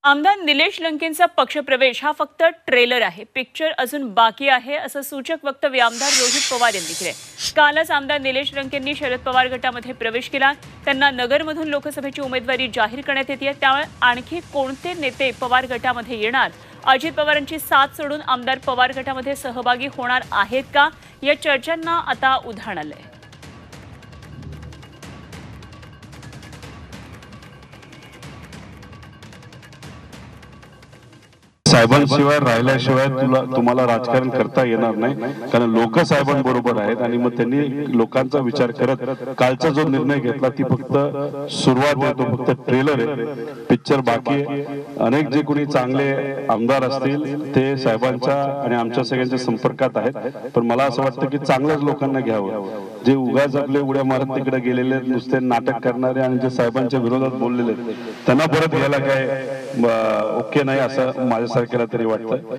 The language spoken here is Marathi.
आमदार निलेश लंकेंचा पक्षप्रवेश हा फक्त ट्रेलर आहे, पिक्चर अजून बाकी आहे, असं सूचक वक्तव्य आमदार रोहित पवार यांनी केले। कालच आमदार निलेश लंकेंनी शरद पवार गटामध्ये प्रवेश केला। त्यांना नगरमधून लोकसभेची उमेदवारी जाहीर करण्यात येते। त्यामुळे आणखी कोणते नेते पवार गटामध्ये येणार, अजित पवारांची साथ सोडून आमदार पवार गटामध्ये सहभागी होणार आहेत का, या चर्चांना आता उधाण आलंय। साहेबांशिवाय राहिल्याशिवाय तुम्हाला राजकारण करता येणार नाही, कारण लोक साहेबांबरोबर आहेत आणि मग त्यांनी लोकांचा विचार करत कालचा जो निर्णय घेतला ती फक्त सुरुवात आहे, तो फक्त ट्रेलर आहे, पिक्चर बाकी आहे। अनेक जे कोणी चांगले आमदार असतील ते साहेबांच्या आणि आमच्या सगळ्यांच्या संपर्कात आहेत, पण मला असं वाटतं की चांगल्याच लोकांना घ्यावं। जे उगाच आपले उड्या मारत तिकडे गेलेले नुसते नाटक करणारे आणि जे साहेबांच्या विरोधात बोललेले त्यांना परत घ्यायला काय ओके नाही असं माझ्यासारख्याला तरी वाटतं।